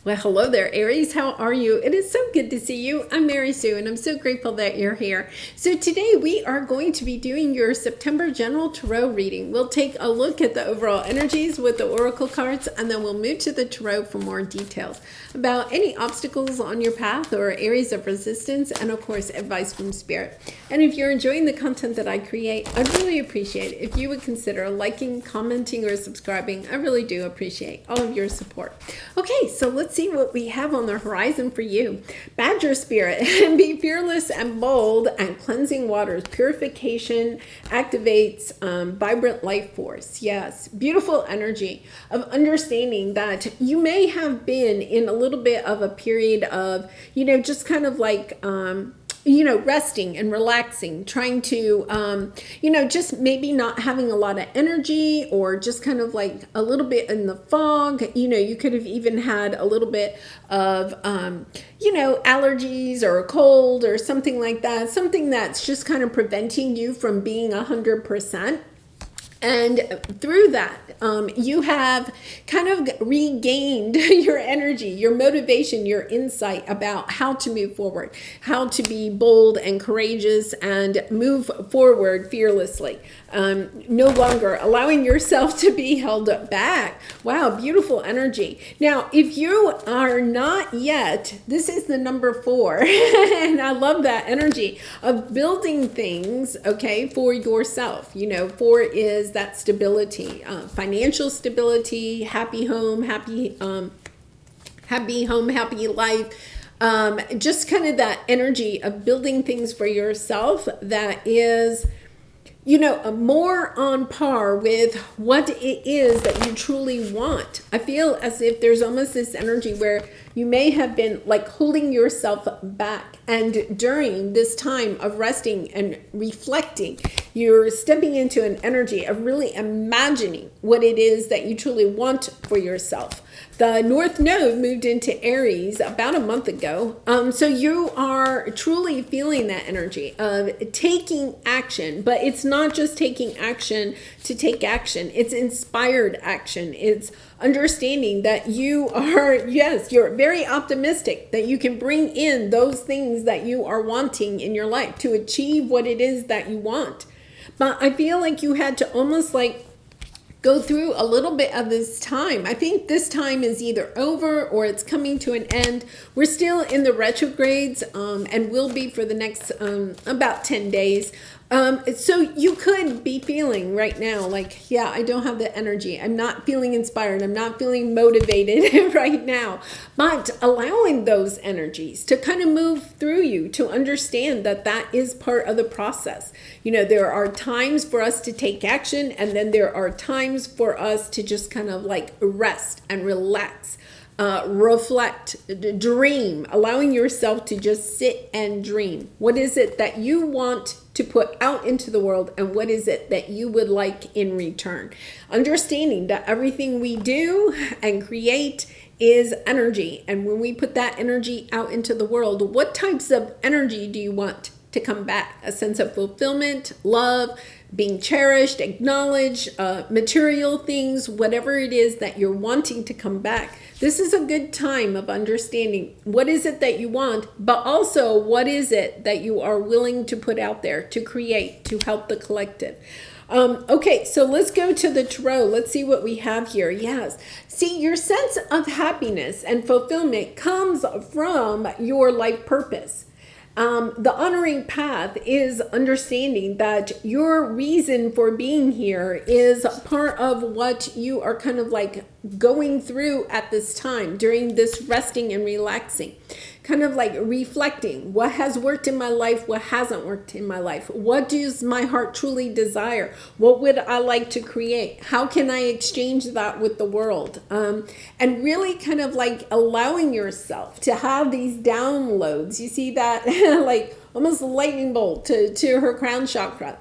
Well, hello there, Aries. How are you? It is so good to see you. I'm Mary Sue, and I'm so grateful that you're here. So today we are going to be doing your September General Tarot reading. We'll take a look at the overall energies with the Oracle cards, and then we'll move to the Tarot for more details about any obstacles on your path or areas of resistance, and of course, advice from Spirit. And if you're enjoying the content that I create, I'd really appreciate it if you would consider liking, commenting, or subscribing. I really do appreciate all of your support. Okay, so let's see what we have on the horizon for you. Badger spirit, and be fearless and bold, and cleansing waters. Purification activates vibrant life force. Yes, beautiful energy of understanding that you may have been in a little bit of a period of, just kind of like, resting and relaxing, trying to, just maybe not having a lot of energy, or just kind of like a little bit in the fog. You could have even had a little bit of, allergies or a cold or something like that. Something that's just kind of preventing you from being 100%. And through that, you have kind of regained your energy, your motivation, your insight about how to move forward, how to be bold and courageous and move forward fearlessly. No longer allowing yourself to be held back. Wow, beautiful energy. Now, if you are not yet, this is the number 4. And I love that energy of building things, okay, for yourself. 4 is that stability, financial stability, happy home, happy life. Just kind of that energy of building things for yourself that is, more on par with what it is that you truly want. I feel as if there's almost this energy where you may have been like holding yourself back. And during this time of resting and reflecting, you're stepping into an energy of really imagining what it is that you truly want for yourself. The North Node moved into Aries about a month ago. So you are truly feeling that energy of taking action, but it's not just taking action to take action. It's inspired action. It's understanding that you are, yes, you're very optimistic that you can bring in those things that you are wanting in your life to achieve what it is that you want. But I feel like you had to almost like go through a little bit of this time. I think this time is either over or it's coming to an end. We're still in the retrogrades and will be for the next about 10 days. So you could be feeling right now like, yeah, I don't have the energy. I'm not feeling inspired. I'm not feeling motivated right now. But allowing those energies to kind of move through you, to understand that that is part of the process. There are times for us to take action, and then there are times for us to just kind of like rest and relax. Reflect, dream, allowing yourself to just sit and dream. What is it that you want to put out into the world, and what is it that you would like in return? Understanding that everything we do and create is energy. And when we put that energy out into the world, what types of energy do you want to come back? A sense of fulfillment, love, being cherished, acknowledged, material things, whatever it is that you're wanting to come back. This is a good time of understanding what is it that you want, but also what is it that you are willing to put out there to create, to help the collective. Okay, so let's go to the Tarot. Let's see what we have here. Yes. See, your sense of happiness and fulfillment comes from your life purpose. The honoring path is understanding that your reason for being here is part of what you are kind of like going through at this time during this resting and relaxing. Kind of like reflecting what has worked in my life, what hasn't worked in my life. What does my heart truly desire? What would I like to create? How can I exchange that with the world? And really kind of like allowing yourself to have these downloads. You see that like almost a lightning bolt to her crown chakra.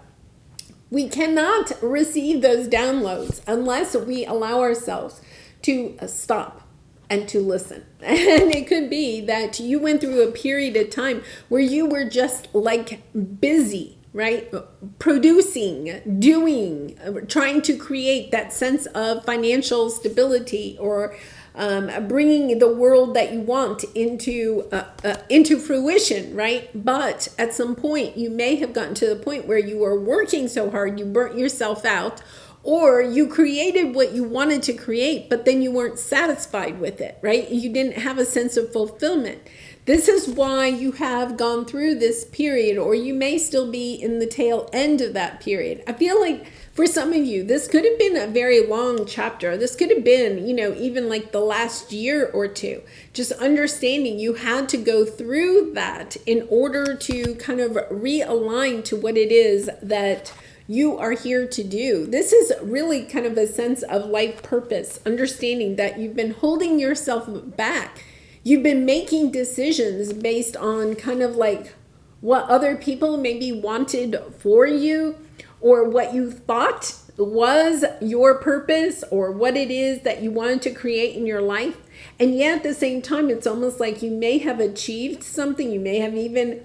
We cannot receive those downloads unless we allow ourselves to stop and to listen. And it could be that you went through a period of time where you were just like busy, right? Producing, doing, trying to create that sense of financial stability or bringing the world that you want into fruition, right? But at some point, you may have gotten to the point where you were working so hard, you burnt yourself out, or you created what you wanted to create, but then you weren't satisfied with it, right? You didn't have a sense of fulfillment. This is why you have gone through this period, or you may still be in the tail end of that period. I feel like for some of you, this could have been a very long chapter. This could have been, even like the last year or two. Just understanding you had to go through that in order to kind of realign to what it is that you are here to do. This is really kind of a sense of life purpose, understanding that you've been holding yourself back. You've been making decisions based on kind of like what other people maybe wanted for you, or what you thought was your purpose, or what it is that you wanted to create in your life. And yet at the same time, it's almost like you may have achieved something. You may have even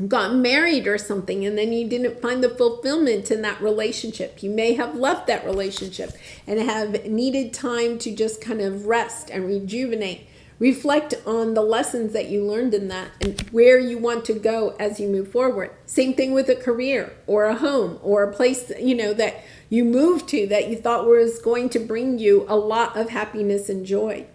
gotten married or something, and then you didn't find the fulfillment in that relationship. You may have left that relationship and have needed time to just kind of rest and rejuvenate. Reflect on the lessons that you learned in that and where you want to go as you move forward. Same thing with a career or a home or a place that you moved to that you thought was going to bring you a lot of happiness and joy.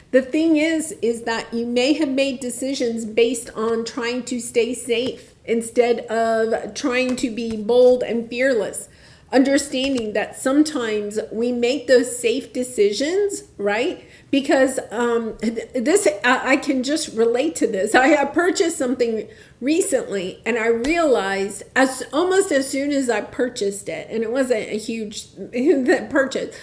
The thing is that you may have made decisions based on trying to stay safe instead of trying to be bold and fearless. Understanding that sometimes we make those safe decisions, right? Because I can just relate to this. I purchased something recently, and I realized almost as soon as I purchased it, and it wasn't a huge purchase,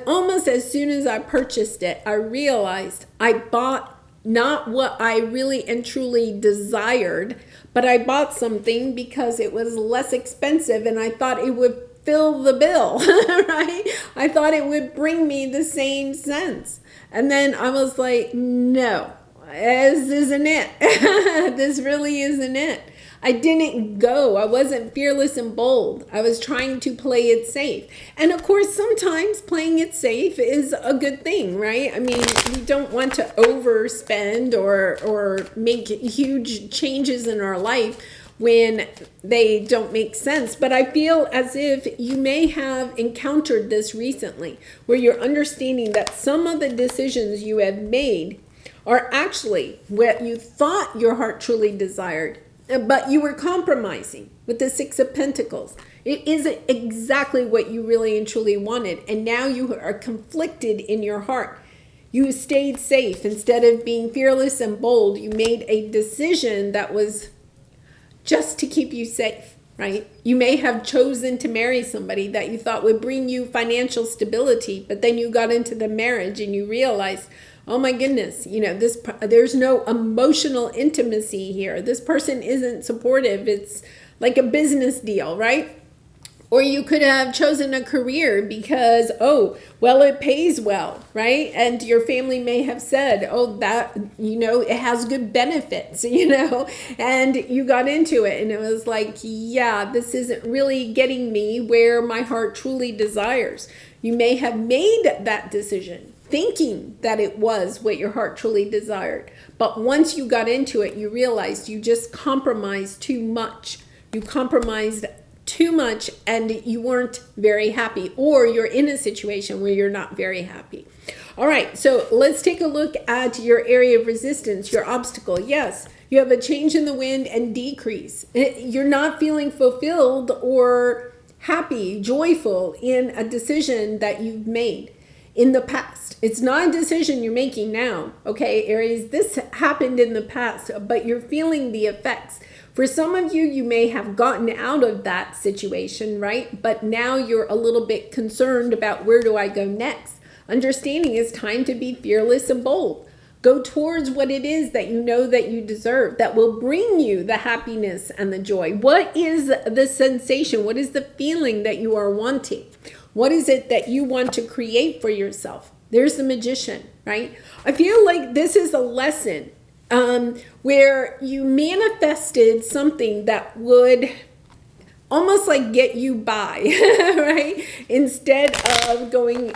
almost as soon as I purchased it, I realized I bought not what I really and truly desired, but I bought something because it was less expensive, and I thought it would fill the bill, right? I thought it would bring me the same sense. And then I was like, no, this isn't it. This really isn't it. I didn't go. I wasn't fearless and bold. I was trying to play it safe. And of course, sometimes playing it safe is a good thing, right? I mean, we don't want to overspend or make huge changes in our life when they don't make sense. But I feel as if you may have encountered this recently, where you're understanding that some of the decisions you have made are actually what you thought your heart truly desired, but you were compromising with the Six of Pentacles. It isn't exactly what you really and truly wanted, and now you are conflicted in your heart. You stayed safe. Instead of being fearless and bold, you made a decision that was just to keep you safe, right? You may have chosen to marry somebody that you thought would bring you financial stability, but then you got into the marriage and you realized, oh my goodness, there's no emotional intimacy here. This person isn't supportive. It's like a business deal, right? Or you could have chosen a career because, it pays well, right? And your family may have said, it has good benefits, and you got into it and it was like, yeah, this isn't really getting me where my heart truly desires. You may have made that decision thinking that it was what your heart truly desired. But once you got into it, you realized you just compromised too much. You compromised too much and you weren't very happy, or you're in a situation where you're not very happy. All right, so let's take a look at your area of resistance, your obstacle. Yes, you have a change in the wind and decrease. You're not feeling fulfilled or happy, joyful in a decision that you've made in the past. It's not a decision you're making now, okay, Aries? This happened in the past, but you're feeling the effects. For some of you, you may have gotten out of that situation, right? But now you're a little bit concerned about, where do I go next? Understanding it's time to be fearless and bold. Go towards what it is that you know that you deserve, that will bring you the happiness and the joy. What is the sensation? What is the feeling that you are wanting? What is it that you want to create for yourself? There's the Magician, right? I feel like this is a lesson where you manifested something that would almost like get you by, right? Instead of going,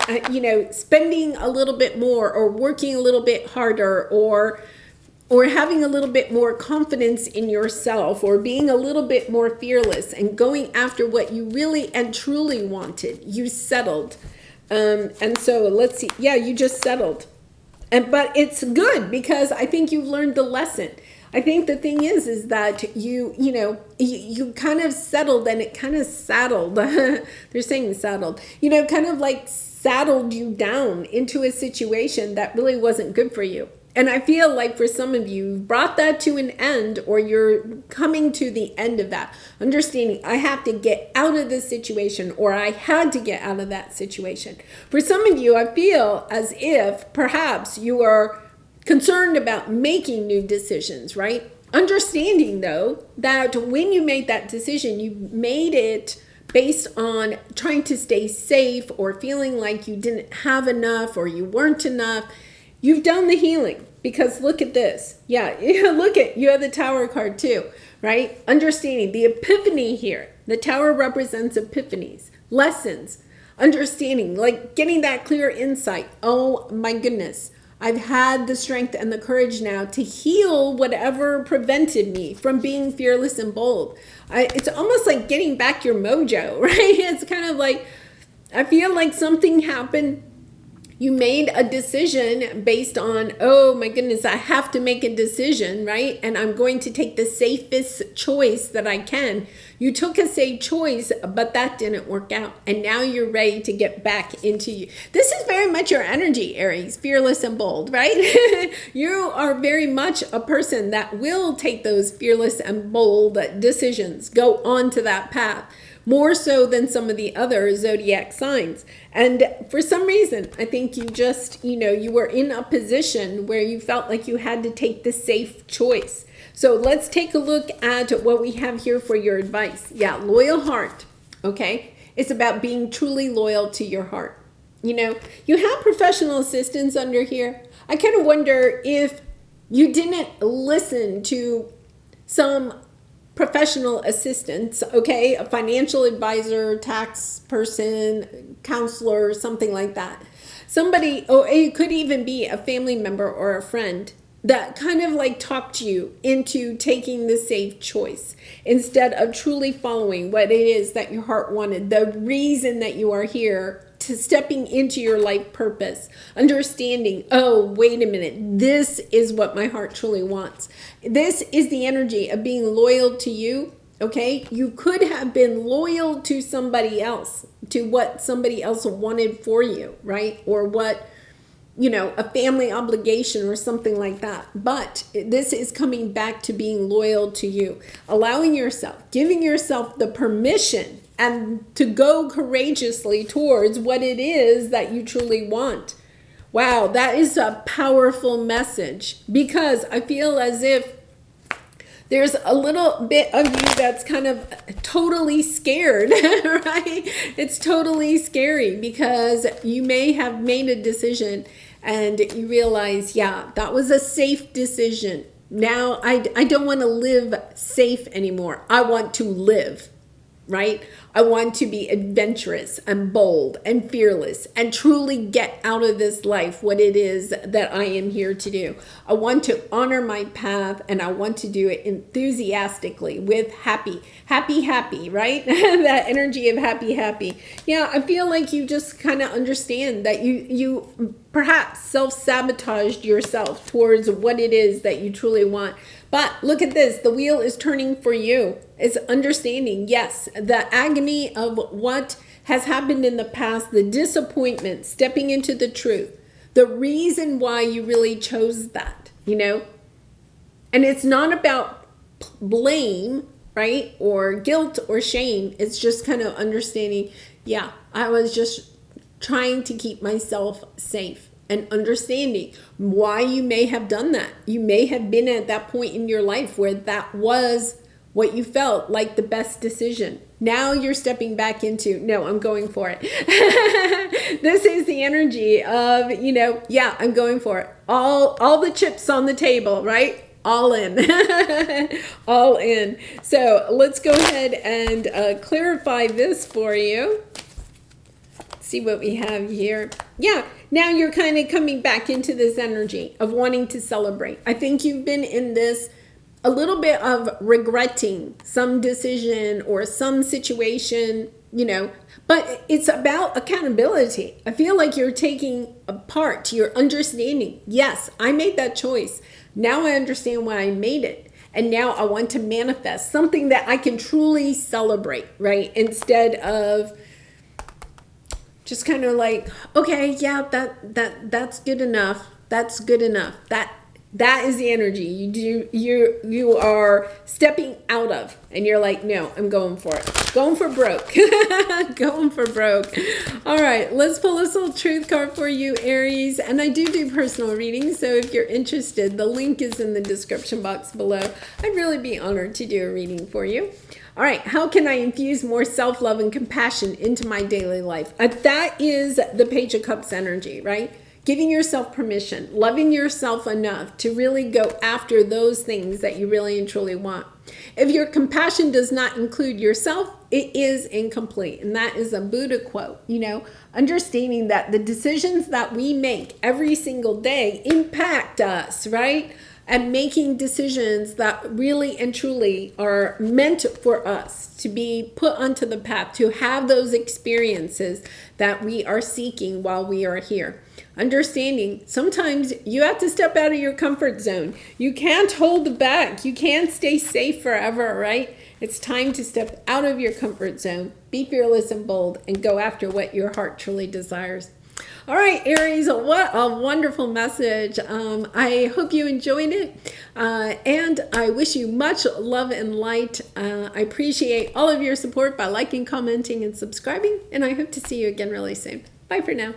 spending a little bit more or working a little bit harder or having a little bit more confidence in yourself or being a little bit more fearless and going after what you really and truly wanted. You settled. And so let's see. Yeah, you just settled. But it's good because I think you've learned the lesson. I think the thing is that you kind of settled and it kind of saddled. They're saying saddled, kind of like saddled you down into a situation that really wasn't good for you. And I feel like for some of you, you've brought that to an end, or you're coming to the end of that. Understanding, I have to get out of this situation, or I had to get out of that situation. For some of you, I feel as if perhaps you are concerned about making new decisions, right? Understanding, though, that when you made that decision, you made it based on trying to stay safe or feeling like you didn't have enough or you weren't enough. You've done the healing because look at this. Yeah, look at, you have the Tower card too, right? Understanding the epiphany here. The Tower represents epiphanies, lessons, understanding, like getting that clear insight. Oh my goodness. I've had the strength and the courage now to heal whatever prevented me from being fearless and bold. It's almost like getting back your mojo, right? It's kind of like, I feel like something happened. You made a decision based on, oh my goodness, I have to make a decision, right? And I'm going to take the safest choice that I can. You took a safe choice, but that didn't work out. And now you're ready to get back into you. This is very much your energy, Aries, fearless and bold, right? You are very much a person that will take those fearless and bold decisions, go on to that path. More so than some of the other zodiac signs. And for some reason, I think you just, you were in a position where you felt like you had to take the safe choice. So let's take a look at what we have here for your advice. Yeah, loyal heart, okay? It's about being truly loyal to your heart. You have professional assistance under here. I kind of wonder if you didn't listen to some professional assistants, okay? A financial advisor, tax person, counselor, something like that. Somebody, it could even be a family member or a friend that kind of like talked you into taking the safe choice instead of truly following what it is that your heart wanted, the reason that you are here, to stepping into your life purpose, understanding, oh, wait a minute, this is what my heart truly wants. This is the energy of being loyal to you, okay? You could have been loyal to somebody else, to what somebody else wanted for you, right? Or what, a family obligation or something like that. But this is coming back to being loyal to you, allowing yourself, giving yourself the permission and to go courageously towards what it is that you truly want. Wow, that is a powerful message because I feel as if there's a little bit of you that's kind of totally scared, right? It's totally scary because you may have made a decision and you realize, yeah, that was a safe decision. Now I don't want to live safe anymore. I want to live. Right? I want to be adventurous and bold and fearless and truly get out of this life what it is that I am here to do. I want to honor my path and I want to do it enthusiastically with happy, right? That energy of happy. Yeah, I feel like you just kind of understand that you perhaps self-sabotaged yourself towards what it is that you truly want. But look at this, the wheel is turning for you. It's understanding, yes, the agony of what has happened in the past, the disappointment, stepping into the truth, the reason why you really chose that, And it's not about blame, right? Or guilt or shame. It's just kind of understanding, yeah, I was just trying to keep myself safe. And understanding why you may have done that. You may have been at that point in your life where that was what you felt like the best decision. Now you're stepping back into, no, I'm going for it. This is the energy of, yeah, I'm going for it. All the chips on the table, right? all in. All in. So let's go ahead and clarify this for you. See what we have here. Yeah, now you're kind of coming back into this energy of wanting to celebrate. I think you've been in this a little bit of regretting some decision or some situation, you know, but it's about accountability. I feel like you're taking a part, you're understanding. Yes, I made that choice. Now I understand why I made it. And now I want to manifest something that I can truly celebrate, right? Instead of just kind of like, okay, yeah, that's good enough. That's good enough. That is the energy you are stepping out of, and you're like, no, I'm going for it. Going for broke. Going for broke. All right, let's pull this little truth card for you, Aries. And I do personal readings, so if you're interested, the link is in the description box below. I'd really be honored to do a reading for you. All right, how can I infuse more self-love and compassion into my daily life? That is the Page of Cups energy, right? Giving yourself permission, loving yourself enough to really go after those things that you really and truly want. If your compassion does not include yourself, it is incomplete. And that is a Buddha quote, you know, understanding that the decisions that we make every single day impact us, right? And making decisions that really and truly are meant for us to be put onto the path, to have those experiences that we are seeking while we are here. Understanding sometimes you have to step out of your comfort zone. You can't hold back. You can't stay safe forever, right? It's time to step out of your comfort zone, be fearless and bold, and go after what your heart truly desires. All right, Aries, what a wonderful message. I hope you enjoyed it, and I wish you much love and light. I appreciate all of your support by liking, commenting, and subscribing, and I hope to see you again really soon. Bye for now.